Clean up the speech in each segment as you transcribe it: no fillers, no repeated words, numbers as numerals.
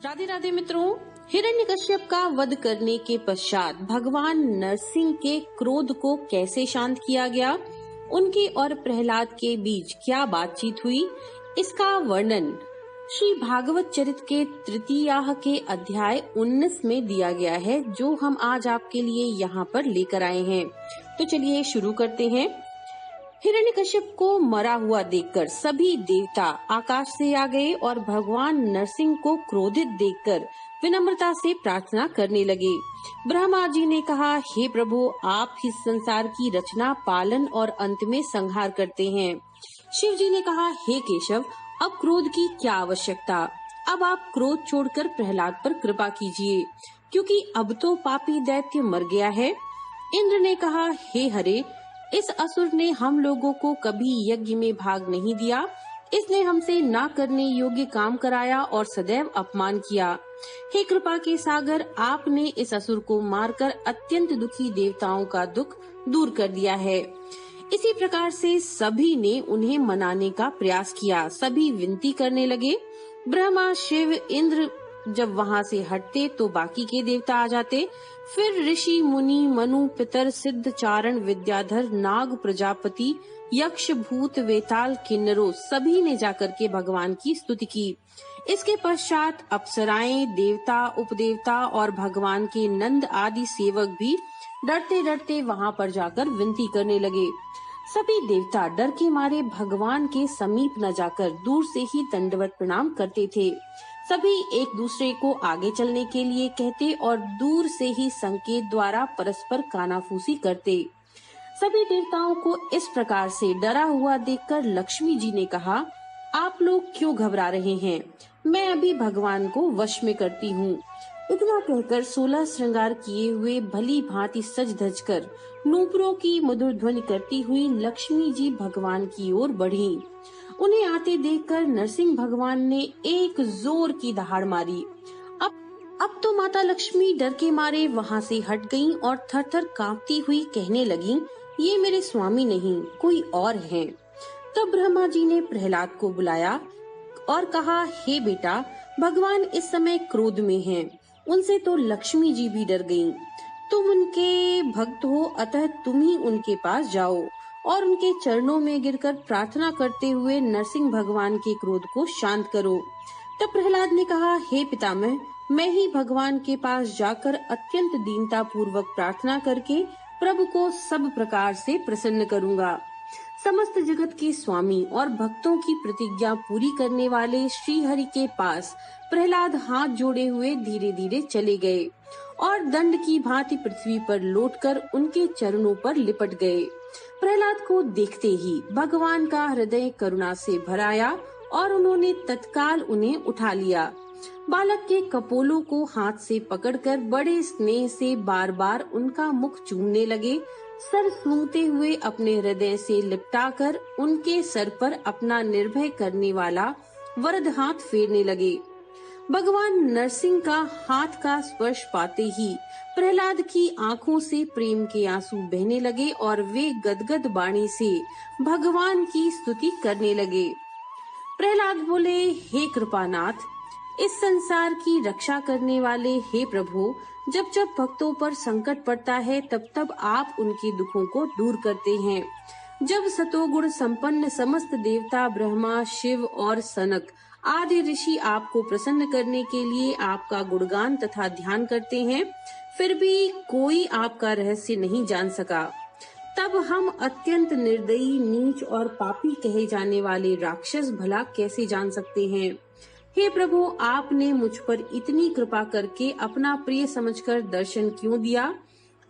राधे राधे मित्रों, हिरण्यकश्यप का वध करने के पश्चात भगवान नरसिंह के क्रोध को कैसे शांत किया गया, उनके और प्रहलाद के बीच क्या बातचीत हुई, इसका वर्णन श्री भागवत चरित के तृतीयाह के अध्याय 19 में दिया गया है, जो हम आज आपके लिए यहाँ पर लेकर आए हैं। तो चलिए शुरू करते हैं। हिरण्यकश्यप को मरा हुआ देखकर सभी देवता आकाश से आ गए और भगवान नरसिंह को क्रोधित देखकर विनम्रता से प्रार्थना करने लगे। ब्रह्मा जी ने कहा, हे प्रभु, आप ही संसार की रचना, पालन और अंत में संहार करते हैं। शिव जी ने कहा, हे केशव, अब क्रोध की क्या आवश्यकता, अब आप क्रोध छोड़कर प्रहलाद पर कृपा कीजिए, क्योंकि अब तो पापी दैत्य मर गया है। इंद्र ने कहा, हे हरे, इस असुर ने हम लोगों को कभी यज्ञ में भाग नहीं दिया, इसने हमसे ना करने योग्य काम कराया और सदैव अपमान किया। हे कृपा के सागर, आपने इस असुर को मारकर अत्यंत दुखी देवताओं का दुख दूर कर दिया है। इसी प्रकार से सभी ने उन्हें मनाने का प्रयास किया। सभी विनती करने लगे। ब्रह्मा, शिव, इंद्र जब वहाँ से हटते तो बाकी के देवता आ जाते। फिर ऋषि, मुनि, मनु, पितर, सिद्ध, चारण, विद्याधर, नाग, प्रजापति, यक्ष, भूत, वेताल, किन्नरों सभी ने जाकर के भगवान की स्तुति की। इसके पश्चात अप्सराएं, देवता, उपदेवता और भगवान के नंद आदि सेवक भी डरते डरते वहाँ पर जाकर विनती करने लगे। सभी देवता डर के मारे भगवान के समीप न जाकर दूर से ही दंडवत प्रणाम करते थे। सभी एक दूसरे को आगे चलने के लिए कहते और दूर से ही संकेत द्वारा परस्पर कानाफूसी करते। सभी देवताओं को इस प्रकार से डरा हुआ देखकर लक्ष्मी जी ने कहा, आप लोग क्यों घबरा रहे हैं, मैं अभी भगवान को वश में करती हूँ। इतना कहकर 16 श्रृंगार किए हुए भली भांति सज धज कर नूपुरों की मधुर ध्वनि करती हुई लक्ष्मी जी भगवान की ओर बढ़ी। उन्हें आते देखकर नरसिंह भगवान ने एक जोर की दहाड़ मारी। अब तो माता लक्ष्मी डर के मारे वहाँ से हट गईं और थर-थर कांपती हुई कहने लगीं, ये मेरे स्वामी नहीं, कोई और हैं। तब ब्रह्मा जी ने प्रहलाद को बुलाया और कहा, हे बेटा, भगवान इस समय क्रोध में हैं, उनसे तो लक्ष्मी जी भी डर गईं। तुम उनके भक्त हो, अतः तुम ही उनके पास जाओ और उनके चरणों में गिरकर प्रार्थना करते हुए नरसिंह भगवान के क्रोध को शांत करो। तब प्रहलाद ने कहा, हे पितामह, मैं ही भगवान के पास जाकर अत्यंत दीनता पूर्वक प्रार्थना करके प्रभु को सब प्रकार से प्रसन्न करूंगा। समस्त जगत के स्वामी और भक्तों की प्रतिज्ञा पूरी करने वाले श्री हरि के पास प्रहलाद हाथ जोड़े हुए धीरे धीरे चले गए और दंड की भांति पृथ्वी पर लौटकर उनके चरणों पर लिपट गए। प्रहलाद को देखते ही भगवान का हृदय करुणा से भर आया और उन्होंने तत्काल उन्हें उठा लिया। बालक के कपोलों को हाथ से पकड़कर बड़े स्नेह से बार बार उनका मुख चूमने लगे। सर सूंघते हुए अपने हृदय से लिपटाकर उनके सर पर अपना निर्भय करने वाला वरद हाथ फेरने लगे। भगवान नरसिंह का हाथ का स्पर्श पाते ही प्रहलाद की आंखों से प्रेम के आंसू बहने लगे और वे गदगद वाणी से भगवान की स्तुति करने लगे। प्रहलाद बोले, हे कृपानाथ, इस संसार की रक्षा करने वाले हे प्रभु, जब जब भक्तों पर संकट पड़ता है तब तब आप उनके दुखों को दूर करते हैं। जब सतोगुण संपन्न समस्त देवता ब्रह्मा, शिव और सनक आदि ऋषि आपको प्रसन्न करने के लिए आपका गुणगान तथा ध्यान करते हैं, फिर भी कोई आपका रहस्य नहीं जान सका, तब हम अत्यंत निर्दयी, नीच और पापी कहे जाने वाले राक्षस भला कैसे जान सकते हैं। हे प्रभु, आपने मुझ पर इतनी कृपा करके अपना प्रिय समझकर दर्शन क्यों दिया।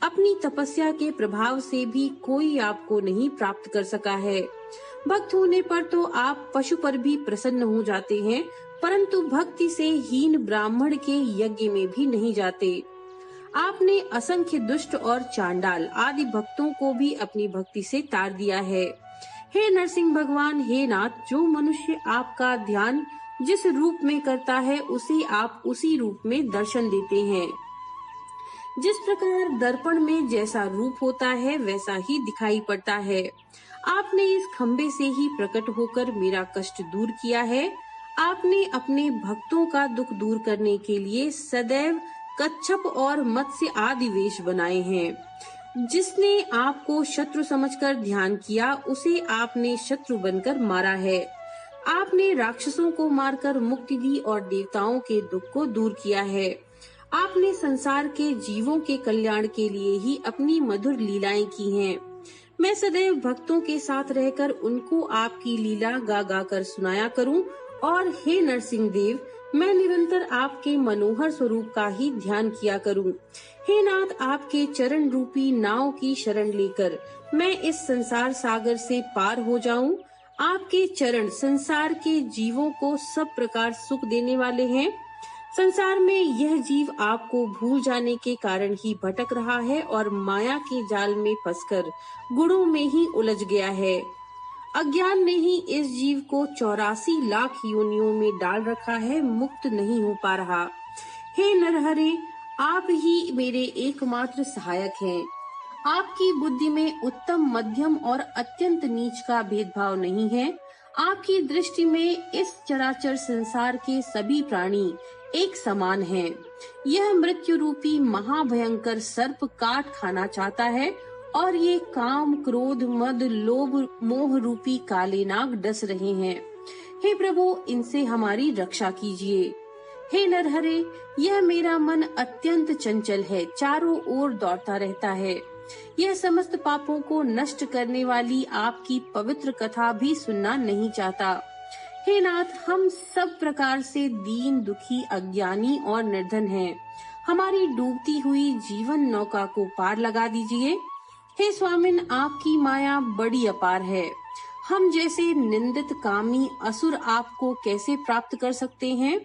अपनी तपस्या के प्रभाव से भी कोई आपको नहीं प्राप्त कर सका है। भक्त होने पर तो आप पशु पर भी प्रसन्न हो जाते हैं, परंतु भक्ति से हीन ब्राह्मण के यज्ञ में भी नहीं जाते। आपने असंख्य दुष्ट और चांडाल आदि भक्तों को भी अपनी भक्ति से तार दिया है। हे नरसिंह भगवान, हे नाथ, जो मनुष्य आपका ध्यान जिस रूप में करता है उसे आप उसी रूप में दर्शन देते हैं। जिस प्रकार दर्पण में जैसा रूप होता है वैसा ही दिखाई पड़ता है। आपने इस खंबे से ही प्रकट होकर मेरा कष्ट दूर किया है। आपने अपने भक्तों का दुख दूर करने के लिए सदैव कच्छप और मत्स्य आदि वेश बनाए हैं। जिसने आपको शत्रु समझकर ध्यान किया, उसे आपने शत्रु बनकर मारा है। आपने राक्षसों को मारकर मुक्ति दी और देवताओं के दुख को दूर किया है। आपने संसार के जीवों के कल्याण के लिए ही अपनी मधुर लीलाएं की हैं। मैं सदैव भक्तों के साथ रहकर उनको आपकी लीला गा गा कर सुनाया करूं, और हे नरसिंह देव, मैं निरंतर आपके मनोहर स्वरूप का ही ध्यान किया करूं। हे नाथ, आपके चरण रूपी नाव की शरण लेकर मैं इस संसार सागर से पार हो जाऊं। आपके चरण संसार के जीवों को सब प्रकार सुख देने वाले हैं। संसार में यह जीव आपको भूल जाने के कारण ही भटक रहा है और माया के जाल में फंसकर गुणों में ही उलझ गया है। अज्ञान ने ही इस जीव को 84 लाख योनियों में डाल रखा है, मुक्त नहीं हो पा रहा। हे नरहरे, आप ही मेरे एकमात्र सहायक हैं। आपकी बुद्धि में उत्तम, मध्यम और अत्यंत नीच का भेदभाव नहीं है। आपकी दृष्टि में इस चराचर संसार के सभी प्राणी एक समान हैं। यह मृत्यु रूपी महाभयंकर सर्प काट खाना चाहता है और ये काम, क्रोध, मद, लोभ, मोह रूपी काले नाग डस रहे हैं। हे प्रभु, इनसे हमारी रक्षा कीजिए। हे नरहरे, यह मेरा मन अत्यंत चंचल है, चारों ओर दौड़ता रहता है। यह समस्त पापों को नष्ट करने वाली आपकी पवित्र कथा भी सुनना नहीं चाहता। हे नाथ, हम सब प्रकार से दीन, दुखी, अज्ञानी और निर्धन हैं। हमारी डूबती हुई जीवन नौका को पार लगा दीजिए। हे स्वामिन, आपकी माया बड़ी अपार है। हम जैसे निंदित कामी असुर आपको कैसे प्राप्त कर सकते हैं?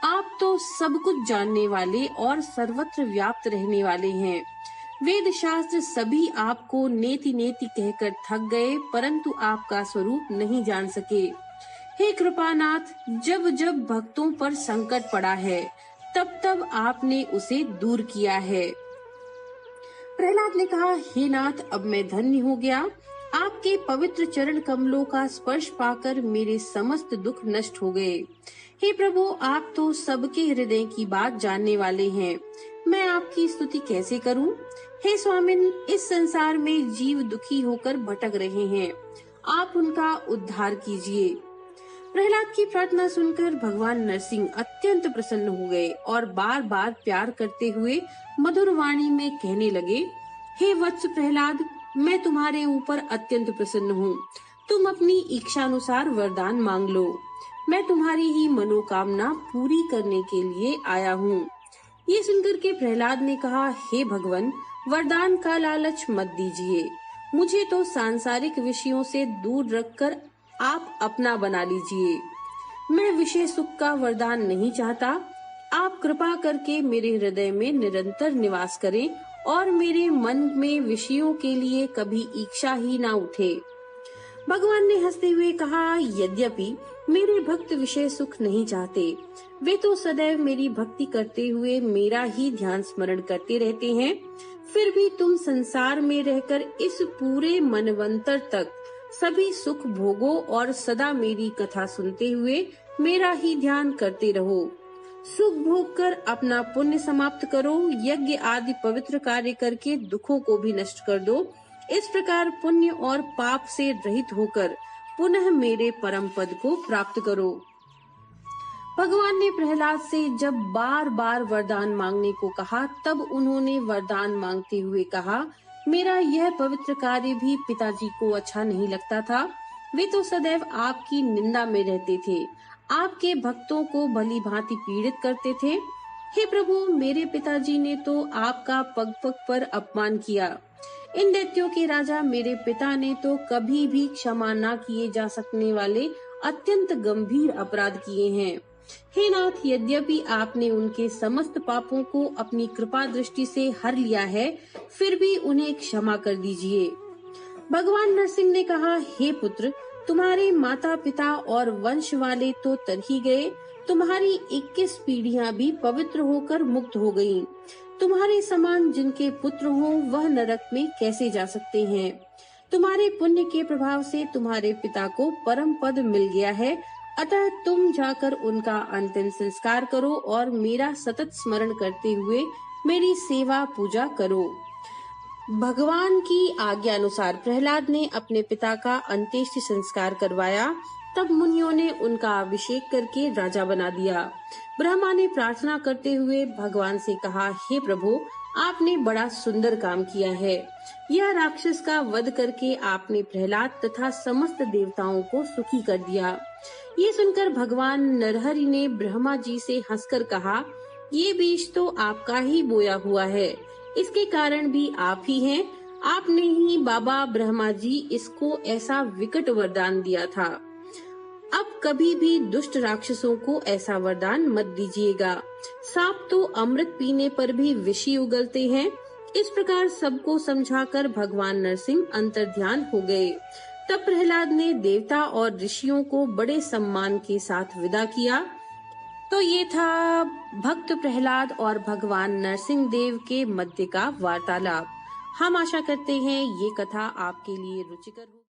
आप तो सब कुछ जानने वाले और सर्वत्र व्याप्त रहने वाले हैं। वेद शास्त्र सभी आपको नेति नेति कहकर थक गए, परंतु आपका स्वरूप नहीं जान सके। हे कृपानाथ, जब जब भक्तों पर संकट पड़ा है, तब तब आपने उसे दूर किया है। प्रहलाद ने कहा, हे नाथ, अब मैं धन्य हो गया। आपके पवित्र चरण कमलों का स्पर्श पाकर मेरे समस्त दुख नष्ट हो गए। हे प्रभु, आप तो सबके हृदय की बात जानने वाले हैं। मैं आपकी स्तुति कैसे करूं? हे स्वामिन, इस संसार में जीव दुखी होकर भटक रहे हैं, आप उनका उद्धार कीजिए। प्रहलाद की प्रार्थना सुनकर भगवान नरसिंह अत्यंत प्रसन्न हो गए और बार बार प्यार करते हुए मधुर वाणी में कहने लगे, हे वत्स प्रहलाद, मैं तुम्हारे ऊपर अत्यंत प्रसन्न हूँ। तुम अपनी इच्छानुसार वरदान मांग लो। मैं तुम्हारी ही मनोकामना पूरी करने के लिए आया हूँ। ये सुनकर के प्रहलाद ने कहा, हे भगवान, वरदान का लालच मत दीजिए। मुझे तो सांसारिक विषयों से दूर रखकर आप अपना बना लीजिए। मैं विषय सुख का वरदान नहीं चाहता। आप कृपा करके मेरे हृदय में निरंतर निवास करें और मेरे मन में विषयों के लिए कभी इच्छा ही ना उठे। भगवान ने हंसते हुए कहा, यद्यपि मेरे भक्त विषय सुख नहीं चाहते, वे तो सदैव मेरी भक्ति करते हुए मेरा ही ध्यान स्मरण करते रहते हैं। फिर भी तुम संसार में रहकर इस पूरे मनवंतर तक सभी सुख भोगो और सदा मेरी कथा सुनते हुए मेरा ही ध्यान करते रहो। सुख भोग कर अपना पुण्य समाप्त करो, यज्ञ आदि पवित्र कार्य करके दुखों को भी नष्ट कर दो। इस प्रकार पुण्य और पाप से रहित होकर पुनः मेरे परम पद को प्राप्त करो। भगवान ने प्रहलाद से जब बार बार वरदान मांगने को कहा, तब उन्होंने वरदान मांगते हुए कहा, मेरा यह पवित्र कार्य भी पिताजी को अच्छा नहीं लगता था। वे तो सदैव आपकी निंदा में रहते थे, आपके भक्तों को भली भांति पीड़ित करते थे। हे प्रभु, मेरे पिताजी ने तो आपका पग पग पर अपमान किया। इन दैत्यों के राजा मेरे पिता ने तो कभी भी क्षमा न किए जा सकने वाले अत्यंत गंभीर अपराध किए हैं। हे नाथ, यद्यपि आपने उनके समस्त पापों को अपनी कृपा दृष्टि से हर लिया है, फिर भी उन्हें क्षमा कर दीजिए। भगवान नरसिंह ने कहा, हे पुत्र, तुम्हारे माता पिता और वंश वाले तो तर ही गए, तुम्हारी 21 पीढ़ियां भी पवित्र होकर मुक्त हो गयीं। तुम्हारे समान जिनके पुत्र हों, वह नरक में कैसे जा सकते हैं? तुम्हारे पुण्य के प्रभाव से तुम्हारे पिता को परम पद मिल गया है। अतः तुम जाकर उनका अंतिम संस्कार करो और मेरा सतत स्मरण करते हुए मेरी सेवा पूजा करो। भगवान की आज्ञा अनुसार प्रहलाद ने अपने पिता का अंत्येष्टि संस्कार करवाया। तब मुनियों ने उनका अभिषेक करके राजा बना दिया। ब्रह्मा ने प्रार्थना करते हुए भगवान से कहा, हे प्रभु, आपने बड़ा सुंदर काम किया है। यह राक्षस का वध करके आपने प्रहलाद तथा समस्त देवताओं को सुखी कर दिया। ये सुनकर भगवान नरहरि ने ब्रह्मा जी से हंसकर कहा, ये बीज तो आपका ही बोया हुआ है, इसके कारण भी आप ही हैं। आपने ही बाबा ब्रह्मा जी इसको ऐसा विकट वरदान दिया था। अब कभी भी दुष्ट राक्षसों को ऐसा वरदान मत दीजिएगा। सांप तो अमृत पीने पर भी विषी उगलते हैं। इस प्रकार सबको समझाकर भगवान नरसिंह अंतर्ध्यान हो गए। तब प्रहलाद ने देवता और ऋषियों को बड़े सम्मान के साथ विदा किया। तो ये था भक्त प्रहलाद और भगवान नरसिंह देव के मध्य का वार्तालाप। हम आशा करते हैं ये कथा आपके लिए रुचिकर हो।